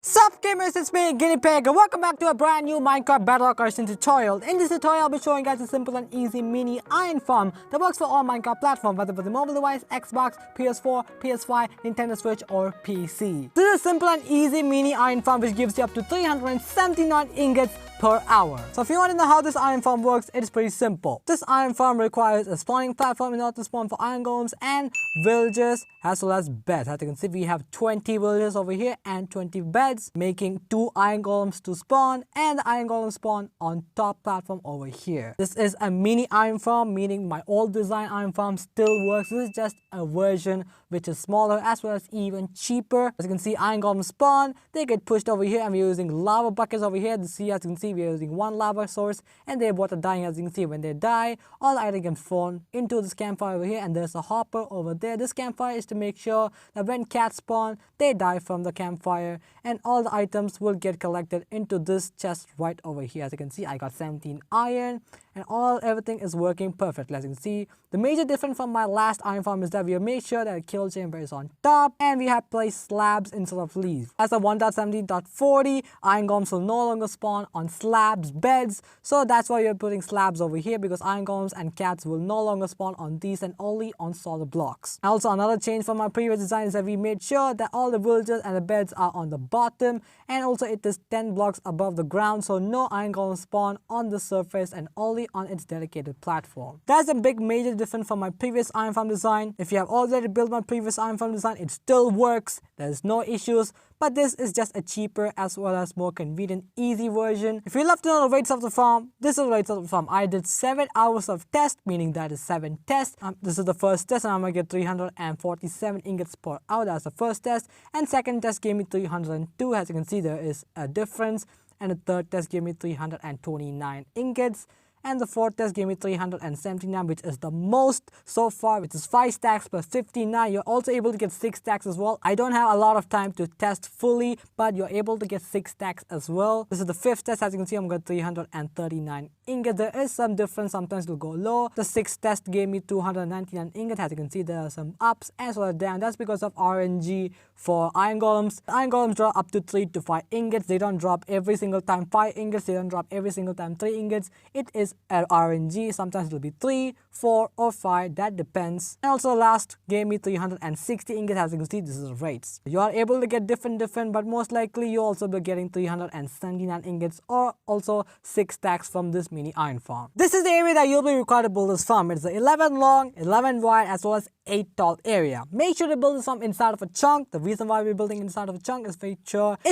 Sup gamers, it's me, GinePik, and welcome back to a brand new Minecraft Bedrock Edition tutorial. In this tutorial, I'll be showing you guys a simple and easy mini iron farm that works for all Minecraft platforms, whether for the mobile device, Xbox, PS4, PS5, Nintendo Switch, or PC. This is a simple and easy mini iron farm which gives you up to 379 ingots per hour. So if you want to know how this iron farm works, it is pretty simple. This iron farm requires a spawning platform in order to spawn for iron golems and villagers as well as beds. As you can see, we have 20 villagers over here and 20 beds, making 2 iron golems to spawn, and the iron golem spawn on top platform over here. This is a mini iron farm, meaning my old design iron farm still works. This is just a version which is smaller as well as even cheaper. As you can see, iron golems spawn, they get pushed over here, and we're using lava buckets over here. As you can see, we're using one lava source, and they're both dying. As you can see, when they die, all the items get thrown into this campfire over here, and there's a hopper over there. This campfire is to make sure that when cats spawn, they die from the campfire, and all the items will get collected into this chest right over here. As you can see, I got 17 iron, and everything is working perfectly. As you can see, the major difference from my last iron farm is that we have made sure that the kill chamber is on top, and we have placed slabs instead of leaves. As of 1.17.40, iron golems will no longer spawn on slabs beds, so that's why we are putting slabs over here, because iron golems and cats will no longer spawn on these and only on solid blocks. Also, another change from my previous design is that we made sure that all the villagers and the beds are on the bottom, and also it is 10 blocks above the ground, so no iron golems spawn on the surface and only on its dedicated platform. That's a big major difference from my previous iron farm design. If you have already built my previous iron farm design, it still works, there's no issues, but this is just a cheaper as well as more convenient, easy version. If you love to know the rates of the farm, this is the rates of the farm. I did 7 hours of test, meaning that is 7 tests. This is the first test, and I'm gonna get 347 ingots per hour. That's the first test, and second test gave me 302. As you can see, there is a difference, and the third test gave me 329 ingots. And the fourth test gave me 379, which is the most so far, which is 5 stacks plus 59. You're also able to get 6 stacks as well. I don't have a lot of time to test fully, but you're able to get 6 stacks as well. This is the 5th test. As you can see, I'm got 339 ingots. There is some difference. Sometimes it will go low. The 6th test gave me 299 ingots. As you can see, there are some ups as well as down. That's because of RNG for iron golems. Iron golems drop up to 3 to 5 ingots. They don't drop every single time 5 ingots. They don't drop every single time 3 ingots. It is RNG. Sometimes it will be 3, 4, or 5. That depends. And also last gave me 360 ingots. As you can see, this is the rates. You are able to get different, but most likely you also be getting 379 ingots or also 6 stacks from this mini iron farm. This is the area that you'll be required to build this farm. It's an 11 long, 11 wide, as well as 8 tall area. Make sure to build this farm inside of a chunk. The reason why we're building inside of a chunk is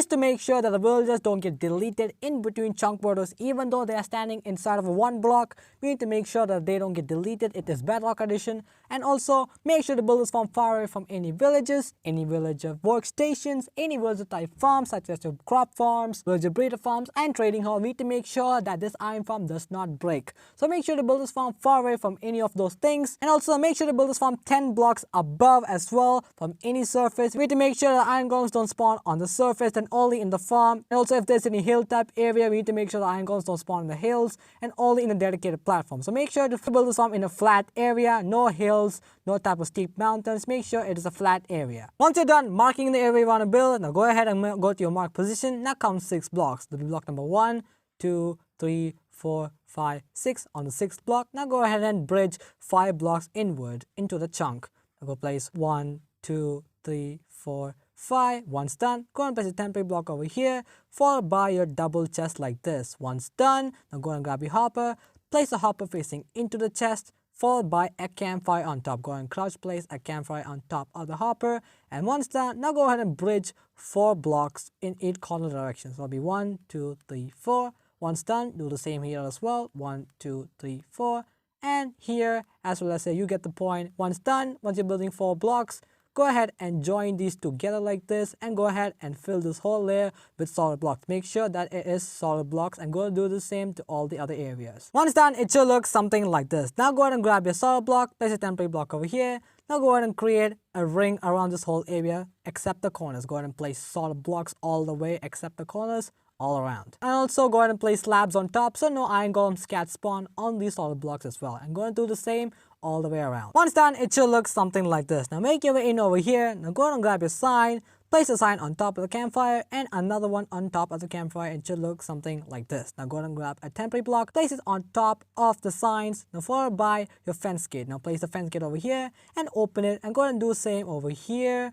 to make sure that the villagers don't get deleted in between chunk borders. Even though they are standing inside of a 1 block, we need to make sure that they don't get deleted. It is Bedrock Edition. And also make sure to build this farm far away from any villages, any villager workstations, any villager type farms such as your crop farms, villager breeder farms, and trading hall. We need to make sure that this iron farm does not break. So make sure to build this farm far away from any of those things, and also make sure to build this farm 10 blocks above as well from any surface. We need to make sure that iron golems don't spawn on the surface and only in the farm. And also if there's any hill type area, we need to make sure the iron golems don't spawn on the hills and only in the dedicated platform. So make sure to build this farm in a flat area, no hills, no type of steep mountains. Make sure it is a flat area. Once you're done marking the area you want to build, now go ahead and go to your mark position. Now count 6 blocks. That'll be block number 1, 2, 3, 4, 5, 6 on the 6th block. Now go ahead and bridge 5 blocks inward into the chunk. Now go place 1, 2, 3, 4, 5. Once done, go and place a temporary block over here, followed by your double chest like this. Once done, now go and grab your hopper, place a hopper facing into the chest, followed by a campfire on top. Go and crouch place a campfire on top of the hopper, and once done, now go ahead and bridge 4 blocks in each corner direction. So it'll be 1, 2, 3, 4. Once done, do the same here as well. 1, 2, 3, 4. And here, as well as say, you get the point. Once done, once you're building 4 blocks, go ahead and join these together like this, and go ahead and fill this whole layer with solid blocks. Make sure that it is solid blocks, and go do the same to all the other areas. Once done, it should look something like this. Now go ahead and grab your solid block, place a temporary block over here. Now go ahead and create a ring around this whole area except the corners. Go ahead and place solid blocks all the way except the corners all around. And also go ahead and place slabs on top so no iron golems can spawn on these solid blocks as well. And go ahead and do the same all the way around. Once done, it should look something like this. Now make your way in over here. Now go ahead and grab your sign, place a sign on top of the campfire and another one on top of the campfire. It should look something like this. Now go ahead and grab a temporary block, place it on top of the signs, now followed by your fence gate. Now place the fence gate over here and open it, and go ahead and do the same over here,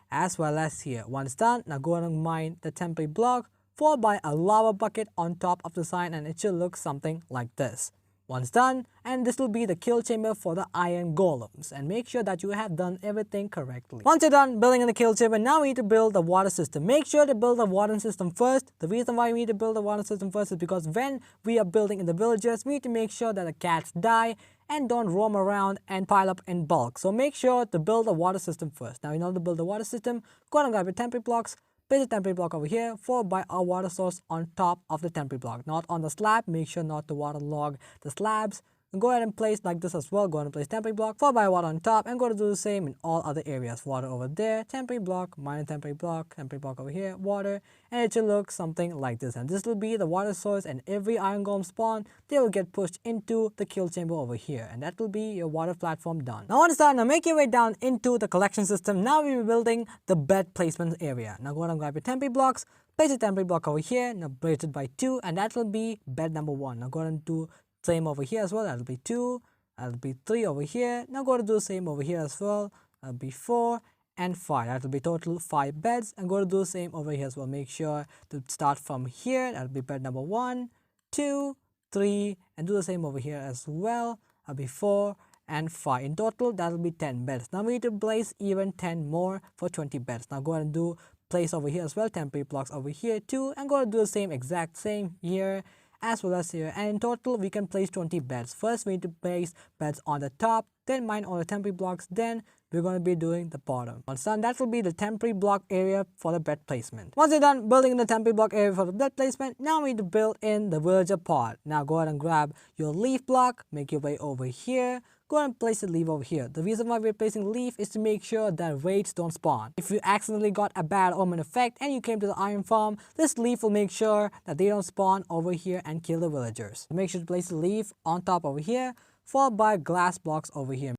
as well as here. Once done, now go ahead and mine the temporary block, followed by a lava bucket on top of the sign, and it should look something like this. Once done, and this will be the kill chamber for the iron golems, and make sure that you have done everything correctly. Once you're done building in the kill chamber, now we need to build the water system. Make sure to build the water system first. The reason why we need to build the water system first is because when we are building in the villages, we need to make sure that the cats die and don't roam around and pile up in bulk. So make sure to build the water system first. Now in order to build the water system, go ahead and grab your temporary blocks, place a temporary block over here, followed by a water source on top of the temporary block, not on the slab. Make sure not to waterlog the slabs. And go ahead and place like this as well. Go ahead and place temporary block, followed by water on top, and go to do the same in all other areas. Water over there, temporary block, minor temporary block over here, water, and it should look something like this. And this will be the water source, and every iron golem spawn, they will get pushed into the kill chamber over here, and that will be your water platform done. Now once done, now make your way down into the collection system. Now we'll be building the bed placement area. Now go ahead and grab your temporary blocks, place a temporary block over here, now place it by 2, and that will be bed number 1. Now go ahead and do same over here as well. That'll be 2, that'll be 3 over here. Now go to do the same over here as well. That'll be 4 and 5. That'll be total 5 beds, and go to do the same over here as well. Make sure to start from here. That'll be bed number 1, 2, 3, and do the same over here as well. That'll be 4 and 5. In total, that'll be 10 beds. Now we need to place even 10 more for 20 beds. Now go ahead and do place over here as well. Temporary blocks over here too, and go to do the same exact same here as well as here, and in total we can place 20 beds. First we need to place beds on the top, then mine all the temporary blocks, then we're going to be doing the bottom. Once done, that will be the temporary block area for the bed placement. Once you're done building in the temporary block area for the bed placement, now we need to build in the villager pod. Now go ahead and grab your leaf block, make your way over here, go ahead and place the leaf over here. The reason why we're placing leaf is to make sure that raids don't spawn. If you accidentally got a bad omen effect and you came to the iron farm, this leaf will make sure that they don't spawn over here and kill the villagers. So make sure to place the leaf on top over here, followed by glass blocks over here.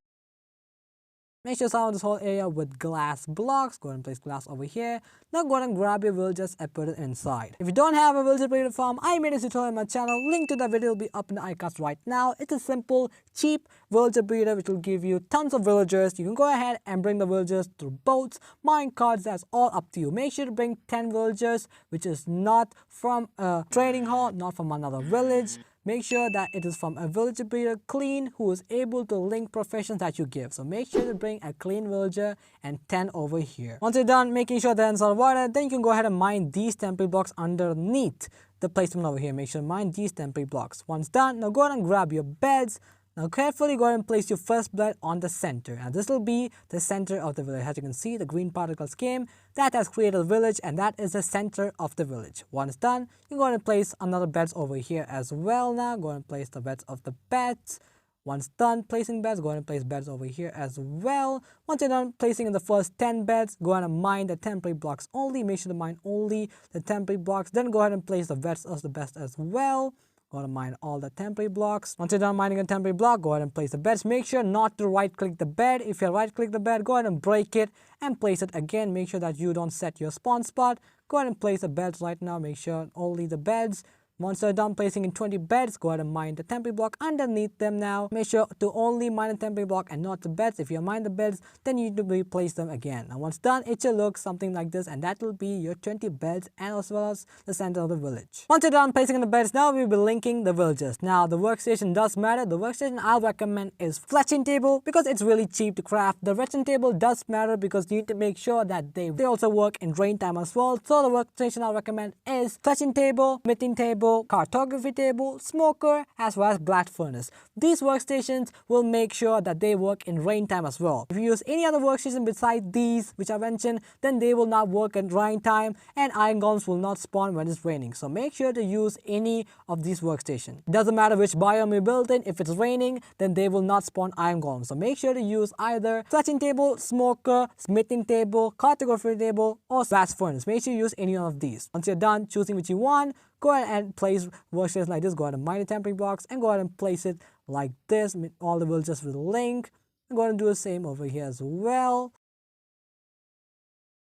Make sure to surround this whole area with glass blocks. Go ahead and place glass over here. Now go ahead and grab your villagers and put it inside. If you don't have a villager breeder farm, I made a tutorial on my channel. Link to that video will be up in the iCards right now. It's a simple, cheap villager breeder which will give you tons of villagers. You can go ahead and bring the villagers through boats, mine cards, that's all up to you. Make sure to bring 10 villagers, which is not from a trading hall, not from another village. Make sure that it is from a villager breeder clean who is able to link professions that you give. So make sure to bring a clean villager and 10 over here. Once you're done making sure they're in salt water, then you can go ahead and mine these temporary blocks underneath the placement over here. Make sure to mine these temporary blocks. Once done, now go ahead and grab your beds. Now carefully go ahead and place your first bed on the center, and this will be the center of the village. As you can see, the green particles came, that has created a village, and that is the center of the village. Once done, you go ahead and place another beds over here as well. Now go ahead and place the beds of the beds. Once done placing beds, go ahead and place beds over here as well. Once you're done placing in the first 10 beds, go ahead and mine the temporary blocks only. Make sure to mine only the temporary blocks. Then go ahead and place the beds as the best as well. Go ahead and mine all the temporary blocks. Once you're done mining a temporary block, go ahead and place the beds. Make sure not to right click the bed. If you right click the bed, go ahead and break it and place it again. Make sure that you don't set your spawn spot. Go ahead and place the beds right now. Make sure only the beds. Once you're done placing in 20 beds, go ahead and mine the temporary block underneath them now. Make sure to only mine the temporary block and not the beds. If you mine the beds, then you need to replace them again. And once done, it should look something like this, and that will be your 20 beds and as well as the center of the village. Once you're done placing in the beds, now we'll be linking the villagers. Now the workstation does matter. The workstation I'll recommend is fletching table because it's really cheap to craft. The redstone table does matter because you need to make sure that they also work in rain time as well. So the workstation I'll recommend is fletching table, smithing table, cartography table, smoker, as well as blast furnace. These workstations will make sure that they work in rain time as well. If you use any other workstation besides these which I mentioned, then they will not work in rain time and iron golems will not spawn when it's raining. So make sure to use any of these workstations. It doesn't matter which biome you build in, if it's raining, then they will not spawn iron golems. So make sure to use either fletching table, smoker, smithing table, cartography table, or blast furnace. Make sure you use any of these. Once you're done choosing which you want, go ahead and place workstations like this. Go ahead and mine the temporary blocks and go ahead and place it like this. All the villagers with a link. I'm going to do the same over here as well.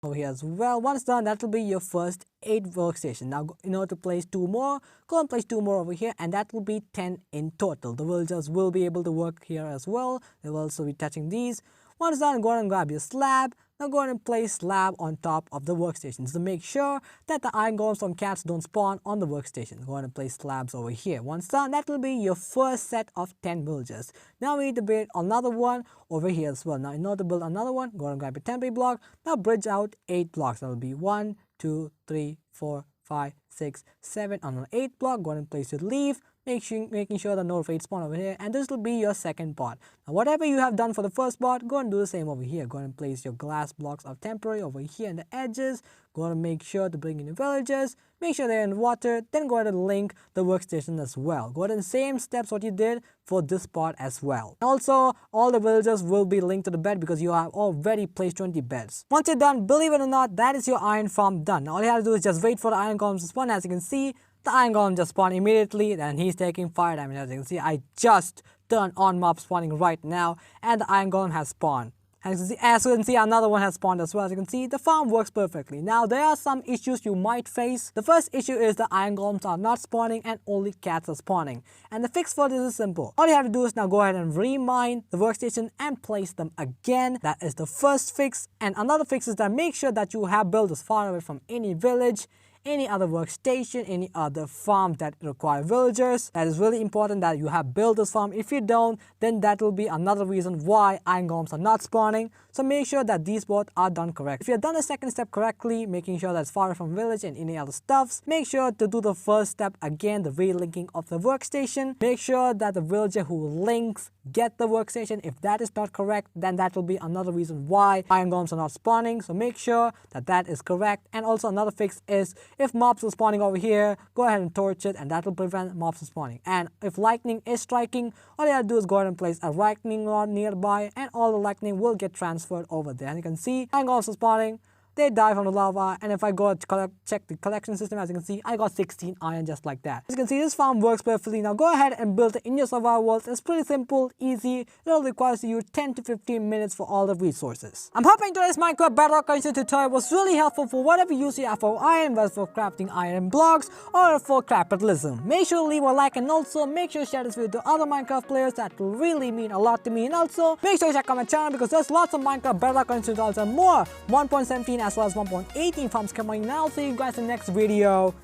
over here as well. Once done, that will be your first 8 workstation. Now in order to place 2 more, go and place 2 more over here, and that will be 10 in total. The villagers will be able to work here as well. They will also be touching these. Once done, go ahead and grab your slab. Now go ahead and place slab on top of the workstations to make sure that the iron golems from cats don't spawn on the workstation. Go ahead and place slabs over here. Once done, that will be your first set of 10 villagers. Now we need to build another one over here as well. Now in order to build another one, go ahead and grab your temporary block. Now bridge out 8 blocks. That will be 1, 2, 3, 4, 5, 6, 7. On an 8th block, go ahead and place your leaf. Making sure that no fate spawn over here, and this will be your second part. Now whatever you have done for the first part, go and do the same over here. Go and place your glass blocks of temporary over here in the edges. Go and make sure to bring in your villagers, make sure they're in water, then go ahead and link the workstation as well. Go ahead and same steps what you did for this part as well. Also, all the villagers will be linked to the bed because you have already placed 20 beds. Once you're done, believe it or not, that is your iron farm done. Now all you have to do is just wait for the iron columns to spawn. As you can see, the iron golem just spawned immediately, and he's taking fire damage. As you can see, I just turned on mob spawning right now, and the iron golem has spawned. As you can see, another one has spawned as well. As you can see, the farm works perfectly. Now, there are some issues you might face. The first issue is the iron golems are not spawning and only cats are spawning. And the fix for this is simple. All you have to do is now go ahead and remine the workstation and place them again. That is the first fix. And another fix is that make sure that you have builders far away from any village, any other workstation, any other farm that require villagers. That is really important that you have built this farm. If you don't, then that will be another reason why iron golems are not spawning. So make sure that these both are done correct. If you have done the second step correctly, making sure that it's far from village and any other stuffs, make sure to do the first step again, the relinking of the workstation. Make sure that the villager who links get the workstation. If that is not correct, then that will be another reason why iron golems are not spawning. So make sure that that is correct. And also another fix is if mobs are spawning over here, go ahead and torch it, and that will prevent mobs from spawning. And if lightning is striking, all you have to do is go ahead and place a lightning rod nearby, and all the lightning will get transferred over there. And you can see iron golems are spawning. They die from the lava, and if I go check the collection system, as you can see, I got 16 iron just like that. As you can see, this farm works perfectly. Now go ahead and build it in your survival world. It's pretty simple, easy. It only requires you 10 to 15 minutes for all the resources. I'm hoping today's Minecraft Bedrock Edition tutorial was really helpful for whatever use you have for iron, whether for crafting iron blocks or for capitalism. Make sure to leave a like, and also make sure to share this video to other Minecraft players. That will really mean a lot to me. And also make sure to check out my channel because there's lots of Minecraft Bedrock Edition tutorials and more. 1.17 as well as 1.18 farms coming now. See you guys in the next video.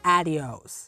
Adios.